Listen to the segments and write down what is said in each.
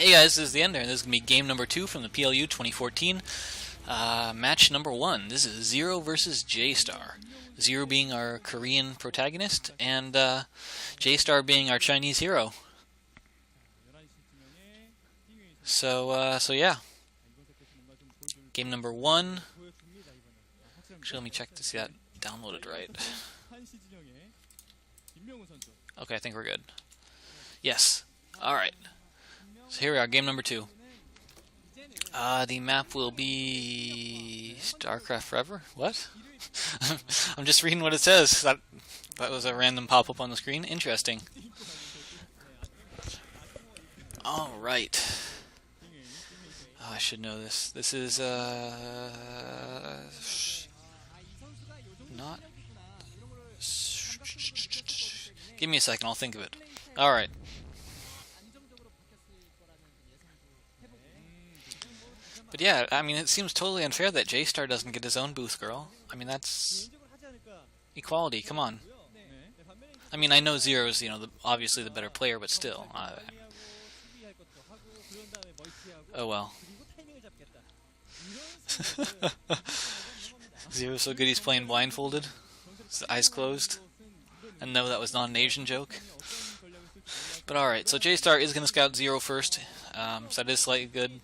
Hey guys, this is TheEnder, and this is going to be game number 2 from the PLU 2014. Match number 1. This is Zero versus Jaystar. Zero being our Korean protagonist, and Jaystar being our Chinese hero. So yeah. Game number 1. Actually, let me check to see that downloaded right. Okay, I think we're good. Yes. Alright. So here we are, game number 2. The map will be StarCraft Forever? What? I'm just reading what it says. That was a random pop-up on the screen. Interesting. Alright. Oh, I should know this. This is, not... Give me a second, I'll think of it. Alright. But yeah, I mean, it seems totally unfair that Jaystar doesn't get his own booth girl. I mean, that's equality. Come on. I mean, I know Zero's, obviously the better player, but still. Oh well. Zero's so good he's playing blindfolded, his eyes closed. And no, that was not an Asian joke. But alright, so Jaystar is going to scout Zero first, so that is slightly good.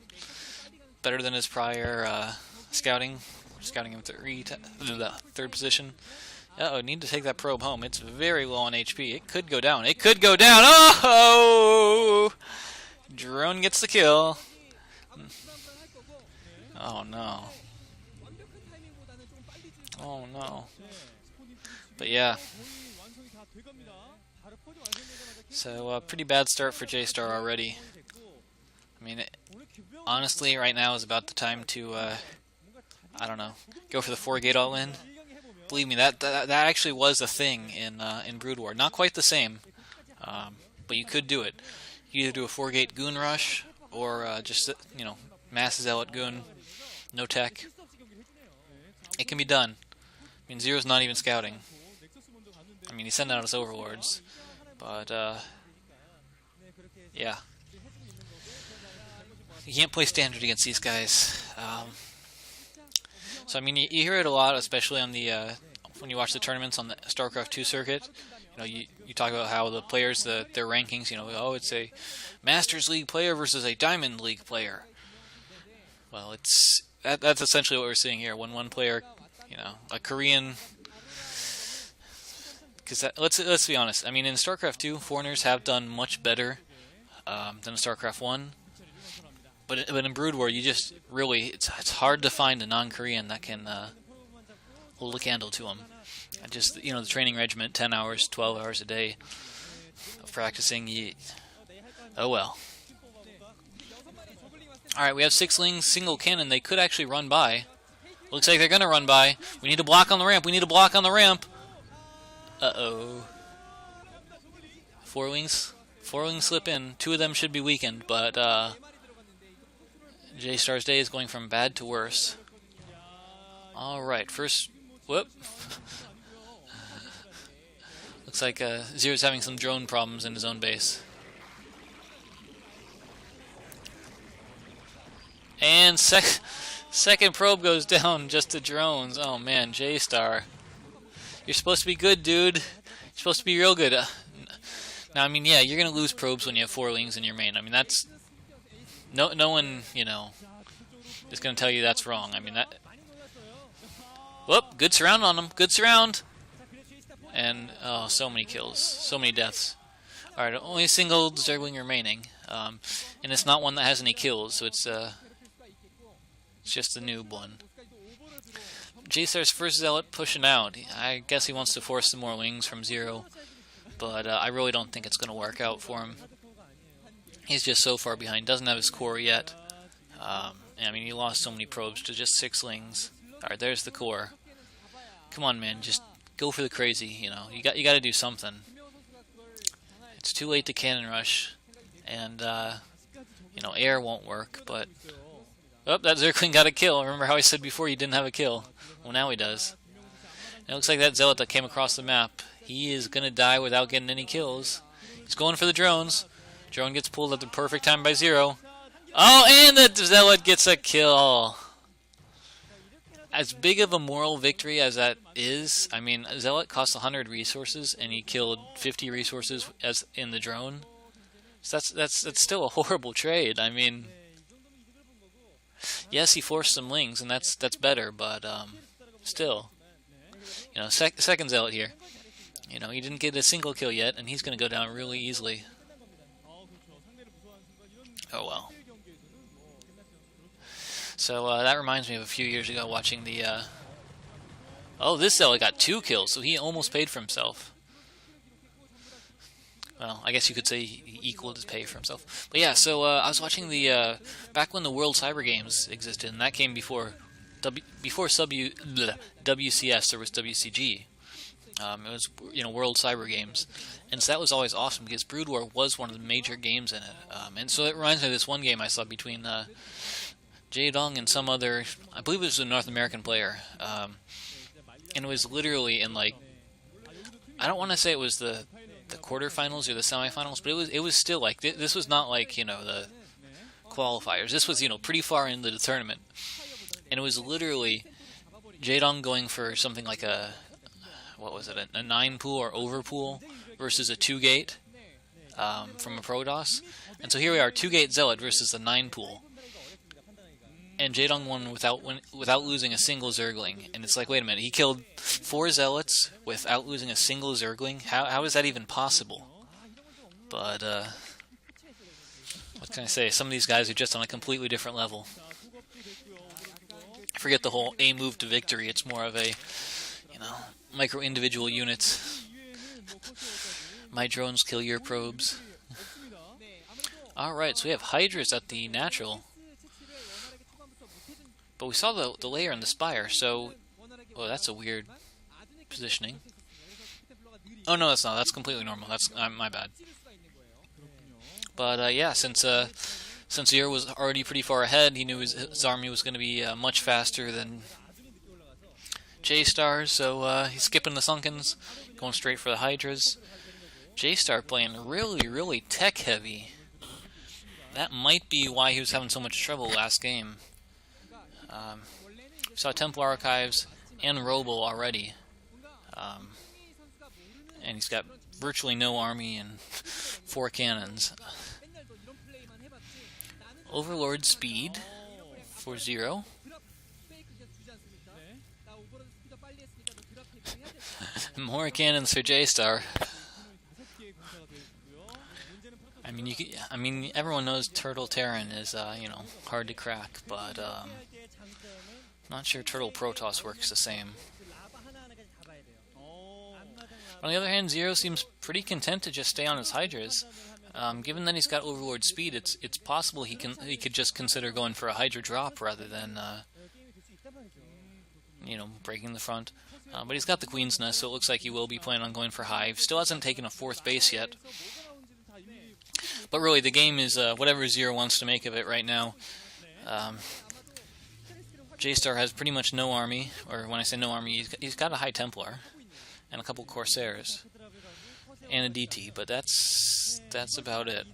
Better than his prior scouting him to the third position. Uh-oh, need to take that probe home. It's very low on HP. It could go down. It could go down. Oh! Drone gets the kill. Oh no. Oh no. But yeah. So, pretty bad start for Jaystar already. I mean, honestly, right now is about the time to, I don't know, go for the 4-gate all-in. Believe me, that actually was a thing in Brood War. Not quite the same, but you could do it. You either do a 4-gate goon rush, or just, mass zealot goon, no tech. It can be done. I mean, Zero's not even scouting. I mean, he's sending out his overlords, but, yeah. You can't play standard against these guys. So I mean, you hear it a lot, especially on the when you watch the tournaments on the StarCraft 2 circuit. You talk about how the players, their rankings. Oh, it's a Masters League player versus a Diamond League player. Well, that's essentially what we're seeing here. When one player, a Korean. Because let's be honest. I mean, in StarCraft 2, foreigners have done much better than in StarCraft 1. But in Brood War, you just really, it's hard to find a non-Korean that can hold a candle to them. Just, the training regiment, 10 hours, 12 hours a day of practicing, oh well. Alright, we have 6-lings, single cannon. They could actually run by. Looks like they're going to run by. We need to block on the ramp. We need to block on the ramp. Uh-oh. 4-wings. 4-wings slip in. 2 of them should be weakened, but, Jaystar's day is going from bad to worse. Alright, first... Whoop. Looks like Zero's having some drone problems in his own base. And second probe goes down just to drones. Oh man, Jaystar. You're supposed to be good, dude. You're supposed to be real good. Now, I mean, yeah, you're going to lose probes when you have 4-lings in your main. I mean, that's... No one, is going to tell you that's wrong. I mean, that... Whoop, good surround on him. Good surround. And, oh, so many kills. So many deaths. Alright, only a single Zergling remaining. And it's not one that has any kills, so it's just a noob one. Jaystar's first zealot pushing out. I guess he wants to force some more wings from Zero. But I really don't think it's going to work out for him. He's just so far behind. Doesn't have his core yet. I mean, he lost so many probes to just 6-lings. Alright, there's the core. Come on, man. Just go for the crazy, You got to do something. It's too late to cannon rush. And, air won't work, but... Oh, that Zergling got a kill. Remember how I said before he didn't have a kill? Well, now he does. And it looks like that zealot that came across the map, he is going to die without getting any kills. He's going for the drones. Drone gets pulled at the perfect time by Zero. Oh, and the Zealot gets a kill. As big of a moral victory as that is, I mean, Zealot cost 100 resources, and he killed 50 resources as in the drone. So that's still a horrible trade. I mean, yes, he forced some lings, and that's better, but still, you know, second Zealot here. You know, he didn't get a single kill yet, and he's going to go down really easily. Oh well. So that reminds me of a few years ago watching the. Oh, this Zealot got 2 kills, so he almost paid for himself. Well, I guess you could say he equaled his pay for himself. But yeah, so I was watching the back when the World Cyber Games existed, and that came before WCS. There was WCG. It was, you know, World Cyber Games, and so that was always awesome because Brood War was one of the major games in it. And so it reminds me of this one game I saw between Jaydong and some other, I believe it was a North American player, and it was literally in, like, I don't want to say it was the quarterfinals or the semifinals, but it was still like this was not like, you know, the qualifiers. This was, you know, pretty far into the tournament, and it was literally Jaydong going for something like a, what was it, a 9 pool or over pool versus a 2 gate from a Protoss, and so here we are, 2 gate Zealot versus a 9 pool. And Jaydong won without losing a single Zergling. And it's like, wait a minute, he killed 4 Zealots without losing a single Zergling? How is that even possible? But, what can I say? Some of these guys are just on a completely different level. Forget the whole A move to victory. It's more of a, you know, micro-individual units. My drones kill your probes. Alright, so we have Hydras at the natural. But we saw the layer and the spire, so... Oh, that's a weird positioning. Oh, no, that's not. That's completely normal. That's my bad. But, yeah, since Zero was already pretty far ahead, he knew his army was going to be much faster than Jaystar, so he's skipping the Sunkens, going straight for the Hydras. Jaystar playing really, really tech-heavy. That might be why he was having so much trouble last game. We saw Templar Archives and Robo already. And he's got virtually no army and 4 cannons. Overlord speed for 0. More cannons for Jaystar. I mean, everyone knows Turtle Terran is, you know, hard to crack, but not sure Turtle Protoss works the same. On the other hand, Zero seems pretty content to just stay on his Hydras. Given that he's got Overlord speed, it's possible he could just consider going for a Hydra drop rather than you know, breaking the front. But he's got the Queen's Nest, so it looks like he will be planning on going for Hive. Still hasn't taken a 4th base yet. But really, the game is whatever Zero wants to make of it right now. Jaystar has pretty much no army, or when I say no army, he's got a High Templar and a couple Corsairs and a DT, but that's about it.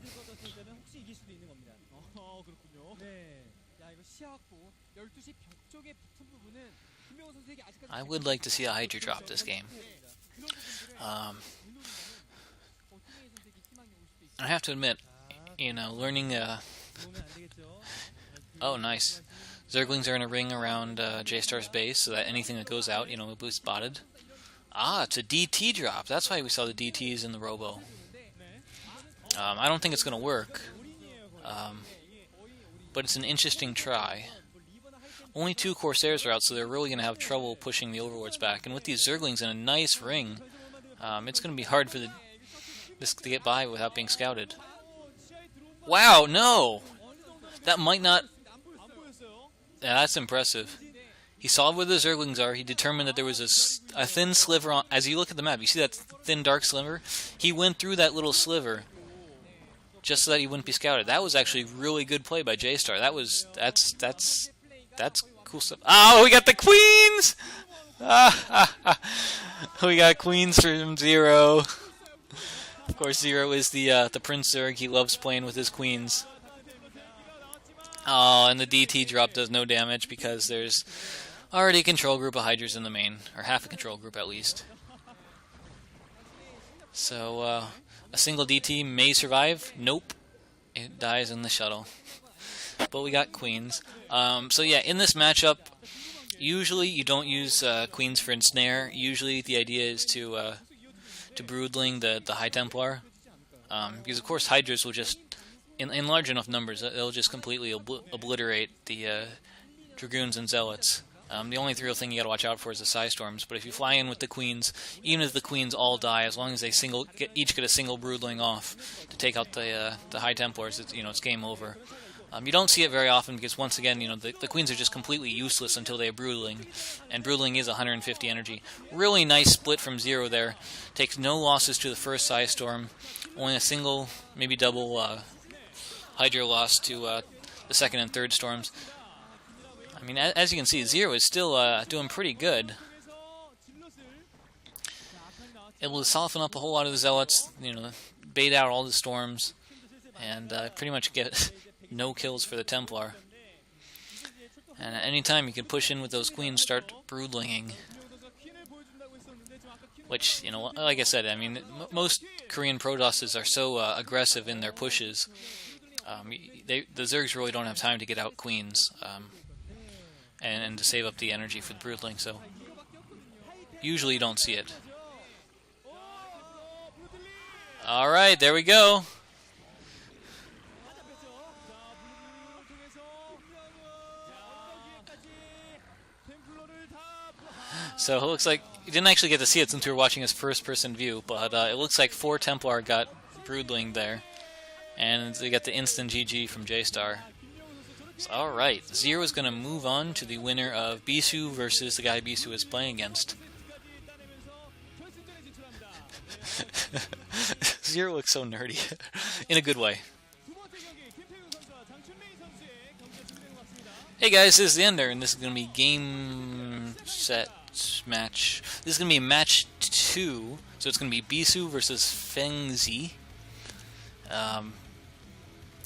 I would like to see a Hydra drop this game. I have to admit, you know, learning... Oh, nice. Zerglings are in a ring around Jaystar's base, so that anything that goes out, you know, will be spotted. Ah, it's a DT drop. That's why we saw the DTs in the Robo. I don't think it's going to work. But it's an interesting try. Only 2 Corsairs are out, so they're really going to have trouble pushing the Overlords back. And with these Zerglings in a nice ring, it's going to be hard for this to get by without being scouted. Wow, no! That might not... Yeah, that's impressive. He saw where the Zerglings are. He determined that there was a thin sliver on... As you look at the map, you see that thin, dark sliver? He went through that little sliver just so that he wouldn't be scouted. That was actually really good play by Jaystar. That's cool stuff. Oh, we got the Queens! We got Queens from Zero. Of course, Zero is the Prince Zerg. He loves playing with his Queens. Oh, and the DT drop does no damage because there's already a control group of Hydras in the main, or half a control group at least. So, a single DT may survive. Nope. It dies in the shuttle. But we got queens. So yeah, in this matchup, usually you don't use queens for ensnare. Usually the idea is to broodling the High Templar. Because of course Hydras will just, in large enough numbers, they'll just completely obliterate the Dragoons and Zealots. The only real thing you gotta watch out for is the Psystorms, but if you fly in with the Queens, even if the Queens all die, as long as they each get a single broodling off to take out the High Templars, it's game over. You don't see it very often because, once again, the Queens are just completely useless until they have broodling, and broodling is 150 energy. Really nice split from Zero there. Takes no losses to the first Psystorm, only a single, maybe double Hydra loss to the second and third storms. I mean, as you can see, Zero is still doing pretty good. Able to soften up a whole lot of the Zealots, bait out all the storms, and pretty much get no kills for the Templar. And at any time you can push in with those queens, start broodlinging. Which, like I said, I mean, most Korean Protosses are so aggressive in their pushes. The Zergs really don't have time to get out queens. And to save up the energy for the broodling, so usually you don't see it. Alright, there we go. So it looks like you didn't actually get to see it since we were watching his first-person view, but it looks like 4 Templar got broodling there, and they got the instant GG from Jaystar. So, alright, Zero is going to move on to the winner of Bisu versus the guy Bisu is playing against. Zero looks so nerdy, in a good way. Hey guys, this is TheEnder, and this is going to be game set match. This is going to be match 2, so it's going to be Bisu versus Fengzi.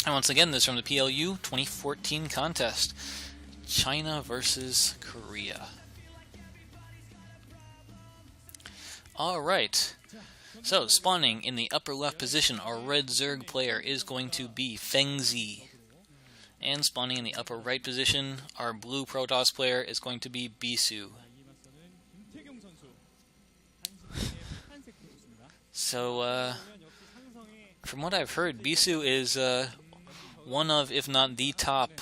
And once again, this is from the PLU 2014 contest. China versus Korea. Alright. So, spawning in the upper left position, our red Zerg player is going to be Fengzi. And spawning in the upper right position, our blue Protoss player is going to be Bisu. So, from what I've heard, Bisu is one of, if not the top,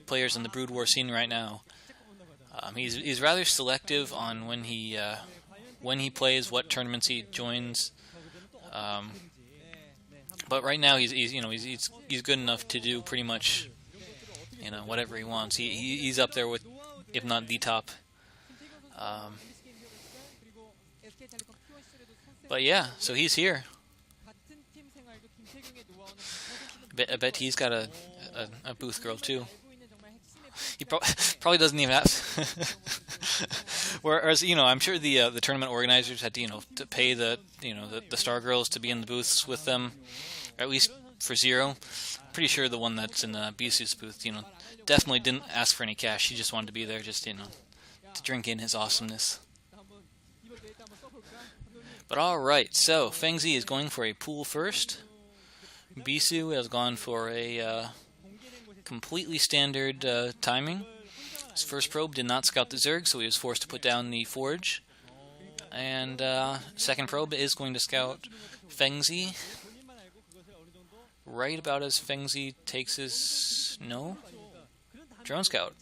players in the Brood War scene right now. He's rather selective on when he plays, what tournaments he joins. But right now he's good enough to do pretty much whatever he wants. He's up there with, if not the top. But yeah, so he's here. I bet he's got a booth girl too. He probably doesn't even have. Whereas I'm sure the tournament organizers had to pay the star girls to be in the booths with them, or at least for Zero. Pretty sure the one that's in Bisu's booth, definitely didn't ask for any cash. She just wanted to be there, just to drink in his awesomeness. But alright, so Fengzi is going for a pool first. Bisu has gone for a completely standard timing. His first probe did not scout the Zerg, so he was forced to put down the Forge. And second probe is going to scout Fengzi. Right about as Fengzi takes his... No? Drone scout.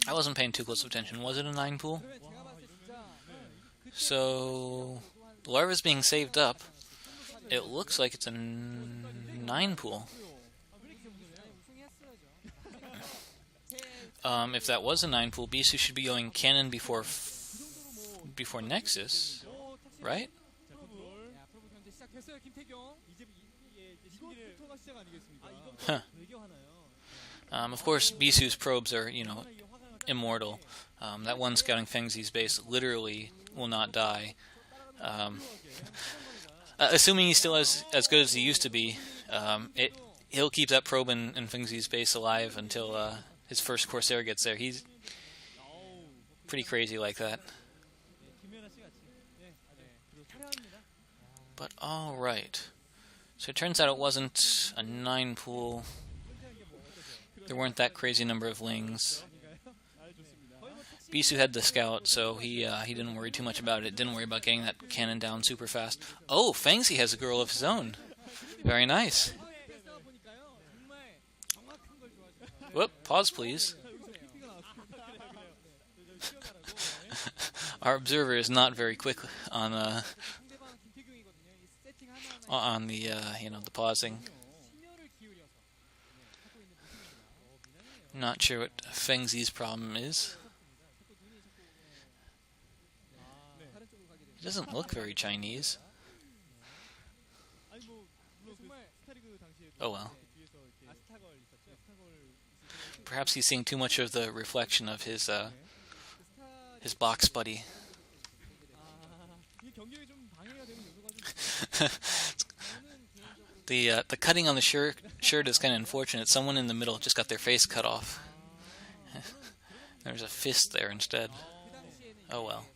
I wasn't paying too close attention. Was it a 9 pool? So, the larva's being saved up. It looks like it's a 9 pool. If that was a 9 pool, Bisu should be going cannon before Nexus, right? Huh. Of course, Bisu's probes are, immortal. That one scouting Fengzi's base literally will not die. Assuming he's still as good as he used to be, he'll keep that probe in Fengzi's base alive until his first Corsair gets there. He's pretty crazy like that. But alright. So it turns out it wasn't a 9 pool. There weren't that crazy number of lings. Bisu had the scout, so he didn't worry too much about it. Didn't worry about getting that cannon down super fast. Oh, Fengzi has a girl of his own. Very nice. Whoop, pause please. Our observer is not very quick on the the pausing. Not sure what Fengzi's problem is. He doesn't look very Chinese. Oh well. Perhaps he's seeing too much of the reflection of his box buddy. The cutting on the shirt is kind of unfortunate. Someone in the middle just got their face cut off. There's a fist there instead. Oh well.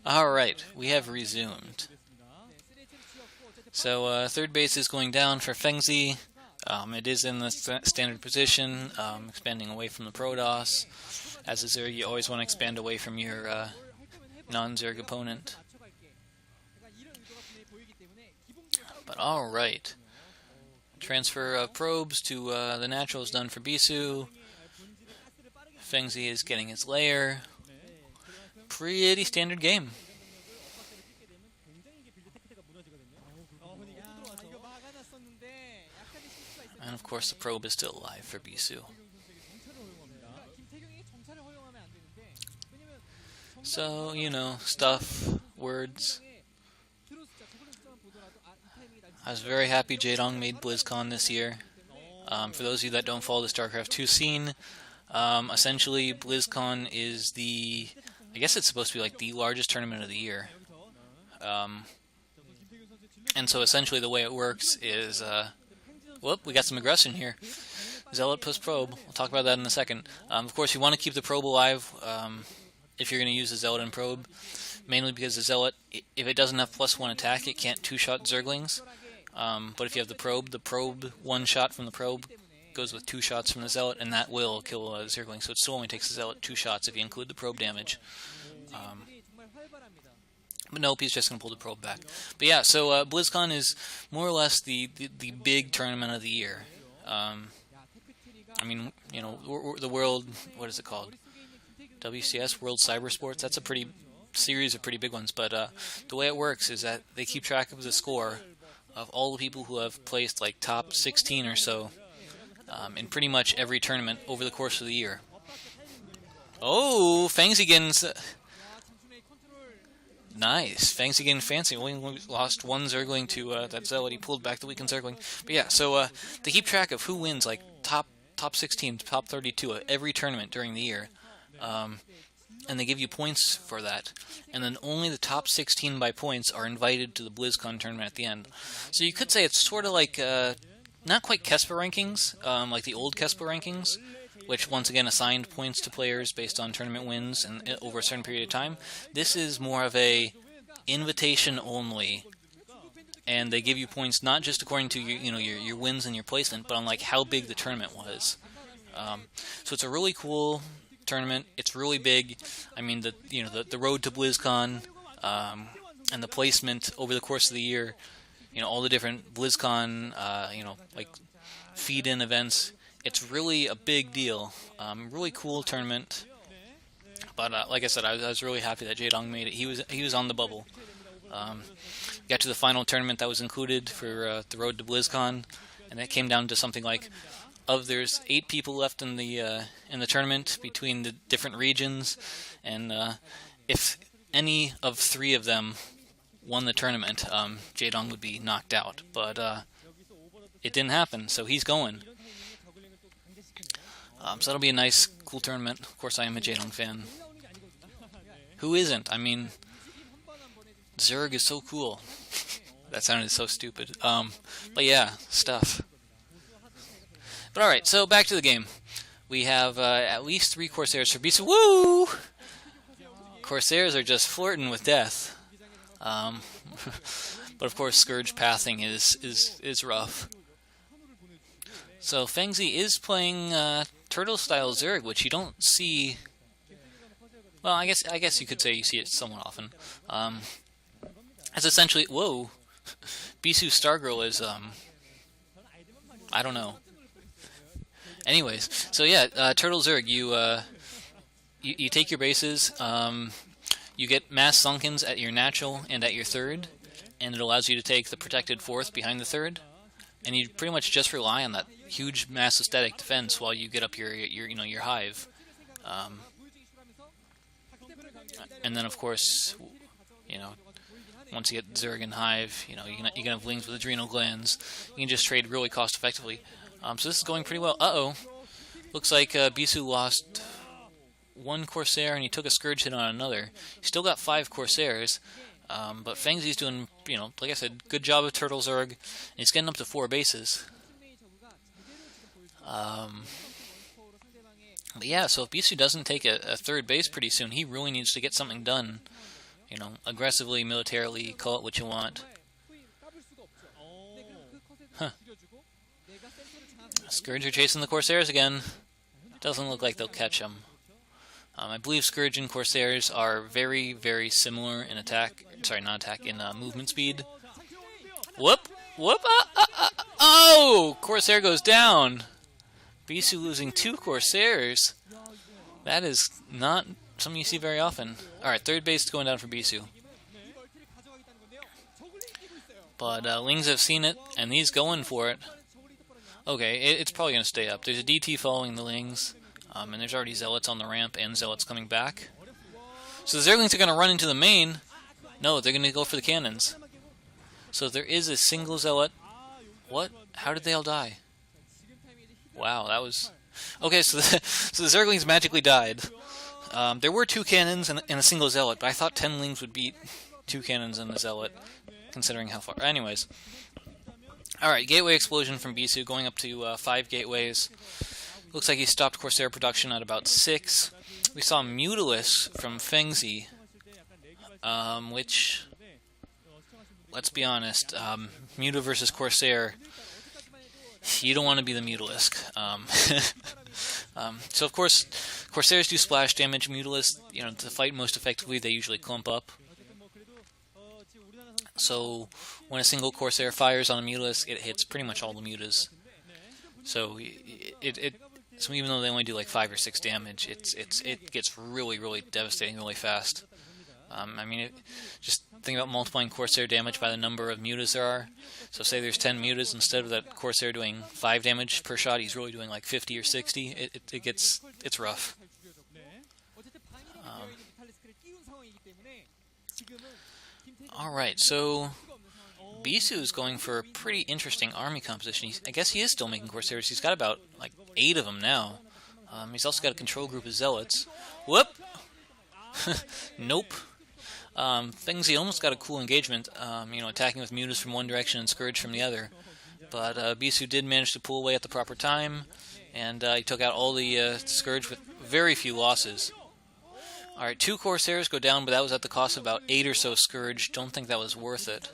Alright, we have resumed. So, third base is going down for Fengzi. It is in the standard position, expanding away from the Protoss. As a Zerg, you always want to expand away from your non-Zerg opponent. But alright. Transfer of probes to the natural is done for Bisu. Fengzi is getting his lair. Pretty standard game. And of course the probe is still alive for Bisu. So, stuff, words. I was very happy Jaydong made BlizzCon this year. For those of you that don't follow the StarCraft 2 scene, essentially BlizzCon is I guess it's supposed to be like the largest tournament of the year. And so essentially the way it works is, whoop, we got some aggression here. Zealot plus probe. We'll talk about that in a second. Of course, you want to keep the probe alive if you're going to use the Zealot and probe, mainly because the Zealot, if it doesn't have +1 attack, it can't two-shot Zerglings. But if you have the probe one shot from the probe goes with 2 shots from the Zealot, and that will kill a Zergling. So it still only takes the Zealot 2 shots if you include the probe damage. But nope, he's just going to pull the probe back. But yeah, so BlizzCon is more or less the big tournament of the year. I mean, the world, what is it called? WCS, World Cyber Sports. That's a series of pretty big ones. But the way it works is that they keep track of the score of all the people who have placed like top 16 or so in pretty much every tournament over the course of the year. Oh, Fengzi getting... Nice. Fengzi getting fancy. Only lost 1 Zergling to that Zealot. He pulled back the weakened Zergling. But yeah, so they keep track of who wins like top 16, top 32 of every tournament during the year. And they give you points for that. And then only the top 16 by points are invited to the BlizzCon tournament at the end. So you could say it's sort of like, not quite Kesper rankings, like the old Kesper rankings, which once again assigned points to players based on tournament wins and over a certain period of time. This is more of a invitation only, and they give you points not just according to your wins and your placement, but on like how big the tournament was. So it's a really cool tournament. It's really big. I mean, the road to BlizzCon and the placement over the course of the year. All the different BlizzCon like feed-in events. It's really a big deal. Really cool tournament. But like I said, I was really happy that Jaydong made it. He was on the bubble. Got to the final tournament that was included for the road to BlizzCon, and it came down to something like there's 8 people left in the tournament between the different regions, and if any of 3 of them won the tournament, Jaydong would be knocked out. But it didn't happen, so he's going. So that'll be a nice, cool tournament. Of course, I am a Jaydong fan. Who isn't? I mean, Zerg is so cool. That sounded so stupid. But yeah, stuff. But alright, so back to the game. We have at least 3 Corsairs for Bisu. Woo! Corsairs are just flirting with death. But of course, Scourge pathing is rough. So Fengzi is playing Turtle-style Zerg, which you don't see. Well, I guess you could say you see it somewhat often. It's essentially whoa. Bisu Stargirl is I don't know. Anyways, so yeah, Turtle Zerg, you take your bases, you get mass sunkens at your natural and at your third, and it allows you to take the protected fourth behind the third, and you pretty much just rely on that huge mass aesthetic defense while you get up your hive, and then of course, once you get Zerg and hive, you can have lings with adrenal glands. You can just trade really cost effectively. So this is going pretty well. Uh-oh. Looks like Bisu lost 1 Corsair and he took a Scourge hit on another. He still got 5 Corsairs, but Fengzi's doing, like I said, good job of Turtle Zerg. And he's getting up to 4 bases. But yeah, so if Bisu doesn't take a third base pretty soon, he really needs to get something done. Aggressively, militarily, call it what you want. Huh. Scourge are chasing the Corsairs again. Doesn't look like they'll catch them. I believe Scourge and Corsairs are very, very similar in attack. Sorry, not attack, in movement speed. Whoop! Whoop! Oh! Corsair goes down! Bisu losing 2 Corsairs. That is not something you see very often. Alright, third base is going down for Bisu. But Lings have seen it, and he's going for it. Okay, it's probably going to stay up. There's a DT following the Lings, and there's already Zealots on the ramp and Zealots coming back. So the Zerglings are going to run into the main. No, they're going to go for the cannons. So there is a single Zealot. What? How did they all die? Wow, that was... Okay, so the Zerglings magically died. There were 2 cannons and a single Zealot, but I thought 10 Lings would beat 2 cannons and a Zealot, considering how far... Anyways. Alright, Gateway Explosion from Bisu, going up to 5 gateways. Looks like he stopped Corsair production at about 6. We saw Mutalisk from Fengzi, which... Let's be honest, Muta versus Corsair... You don't want to be the Mutalisk. So of course, Corsairs do splash damage. Mutalisk, to fight most effectively, they usually clump up. So when a single Corsair fires on a Mutalisk, it hits pretty much all the mutas. So so even though they only do like 5 or 6 damage, it gets really, really devastating really fast. I mean, just think about multiplying Corsair damage by the number of mutas there are. So say there's 10 mutas, instead of that Corsair doing 5 damage per shot, he's really doing like 50 or 60. It's rough. Alright, so Bisu is going for a pretty interesting army composition. I guess he is still making Corsairs. He's got about like 8 of them now. He's also got a control group of Zealots. Whoop! Nope. Fengzi almost got a cool engagement, attacking with mutas from one direction and Scourge from the other. But Bisu did manage to pull away at the proper time, and he took out all the Scourge with very few losses. Alright, 2 Corsairs go down, but that was at the cost of about 8 or so Scourge. Don't think that was worth it.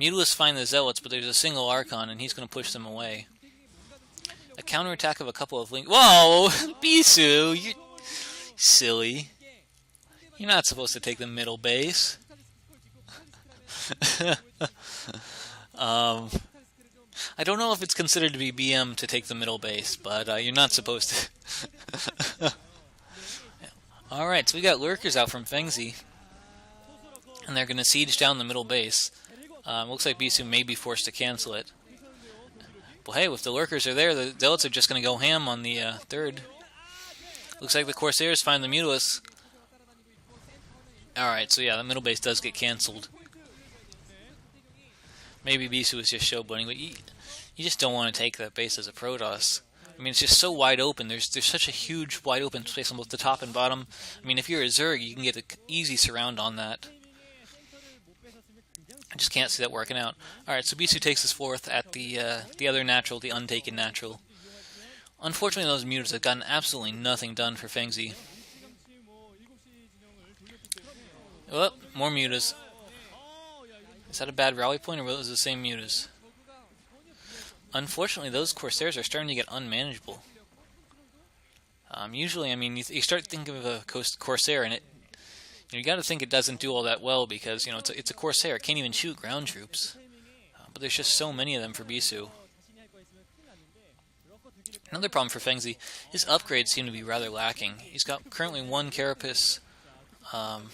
Mutalists find the Zealots, but there's a single Archon, and he's going to push them away. A counterattack of a couple of Lings... Whoa! Bisu! You're silly. You're not supposed to take the middle base. I don't know if it's considered to be BM to take the middle base, but you're not supposed to. Alright, so we got Lurkers out from Fengzi. And they're going to siege down the middle base. Looks like Bisu may be forced to cancel it. Well, hey, if the Lurkers are there, the Zealots are just going to go ham on the third. Looks like the Corsairs find the Mutalisks. Alright, so yeah, the middle base does get cancelled. Maybe Bisu was just showboating, but you just don't want to take that base as a Protoss. I mean, it's just so wide open. There's such a huge wide open space on both the top and bottom. I mean, if you're a Zerg, you can get an easy surround on that. I just can't see that working out. Alright, so Bisu takes his fourth at the other natural, the untaken natural. Unfortunately, those mutas have gotten absolutely nothing done for Fengzi. Oh, more mutas. Is that a bad rally point, or was it the same mutas? Unfortunately, those Corsairs are starting to get unmanageable. Usually, I mean, you start thinking of a Corsair, and you got to think it doesn't do all that well because it's a Corsair. It can't even shoot ground troops. But there's just so many of them for Bisu. Another problem for Fengzi, his upgrades seem to be rather lacking. He's got currently one Carapace on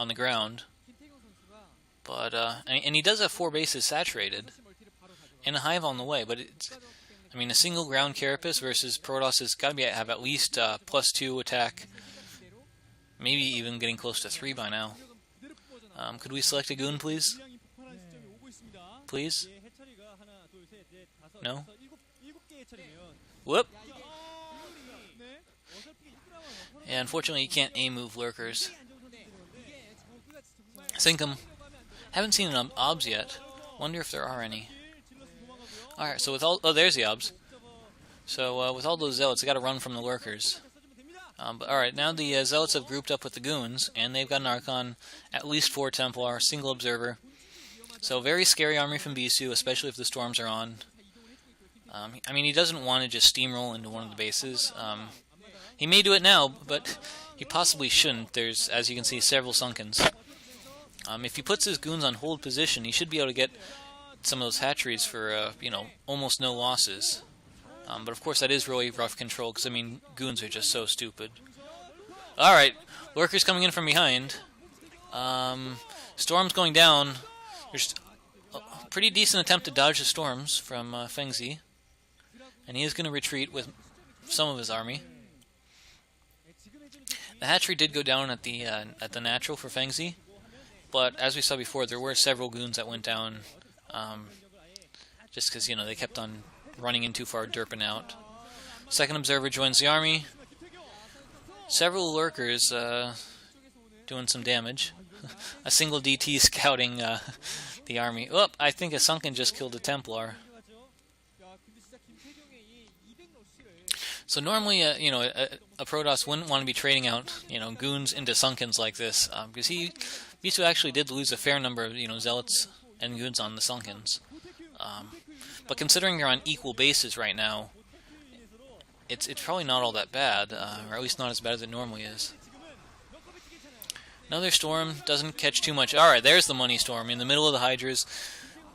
the ground, but and he does have 4 bases saturated and a hive on the way. But I mean, a single ground Carapace versus Protoss has got to have at least +2 attack, maybe even getting close to 3 by now. Could we select a goon, please? Please? No? Whoop! Yeah, unfortunately you can't A-move lurkers. Sink 'em. Haven't seen an obs yet. Wonder if there are any. Alright, so with all... Oh, there's the obs. So, with all those zealots, they gotta run from the lurkers. But alright, now the zealots have grouped up with the goons, and they've got an Archon, at least 4 Templar, single Observer. So, very scary army from Bisu, especially if the storms are on. I mean, he doesn't want to just steamroll into one of the bases. He may do it now, but he possibly shouldn't. There's, as you can see, several Sunkens. If he puts his goons on hold position, he should be able to get some of those hatcheries for, almost no losses. But of course, that is really rough control, because, I mean, goons are just so stupid. Alright, lurkers coming in from behind. Storm's going down. There's a pretty decent attempt to dodge the storms from Fengzi. And he is going to retreat with some of his army. The hatchery did go down at the natural for Fengzi, but as we saw before, there were several goons that went down, just because they kept on running in too far, derping out. Second observer joins the army. Several lurkers doing some damage. A single DT scouting the army. Oh, I think a Sunken just killed a Templar. So normally, a Protoss wouldn't want to be trading out, goons into Sunkens like this, because Bisu actually did lose a fair number of, zealots and goons on the Sunkens. But considering they're on equal bases right now, it's probably not all that bad, or at least not as bad as it normally is. Another storm doesn't catch too much. Alright, there's the money storm in the middle of the Hydras.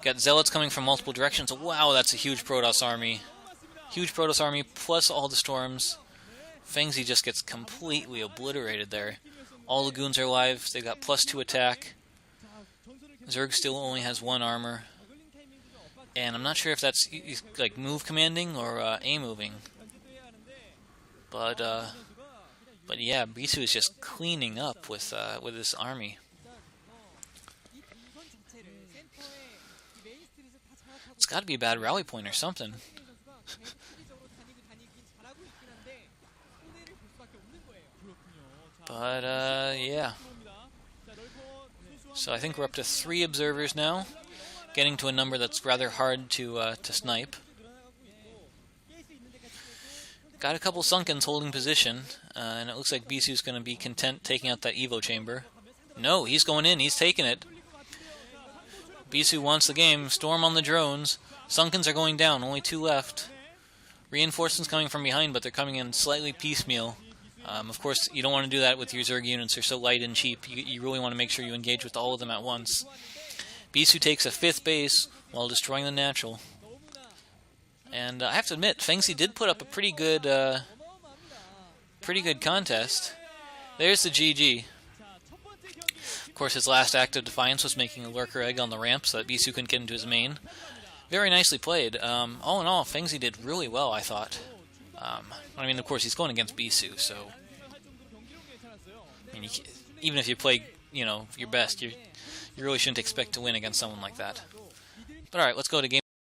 Got zealots coming from multiple directions. Wow, that's a huge Protoss army. Huge Protoss army, plus all the storms. Fengzi just gets completely obliterated there. All the goons are alive. They've got +2 attack. Zerg still only has 1 armor. And I'm not sure if that's like move commanding or A-moving. But yeah, Bisu is just cleaning up with this army. It's got to be a bad rally point or something. But, yeah. So I think we're up to 3 observers now, getting to a number that's rather hard to snipe. Got a couple Sunkens holding position, and it looks like Bisu's going to be content taking out that Evo chamber. No, he's going in, he's taking it. Bisu wants the game. Storm on the drones. Sunkens are going down, only 2 left. Reinforcements coming from behind, but they're coming in slightly piecemeal. Of course, you don't want to do that with your Zerg units. They're so light and cheap. You really want to make sure you engage with all of them at once. Bisu takes a 5th base while destroying the natural. And I have to admit, Fengzi did put up a pretty good contest. There's the GG. Of course, his last act of defiance was making a lurker egg on the ramp so that Bisu couldn't get into his main. Very nicely played. All in all, Fengzi did really well, I thought. I mean, of course, he's going against Bisu, so... I mean, even if you play, your best, you really shouldn't expect to win against someone like that. But alright, let's go to game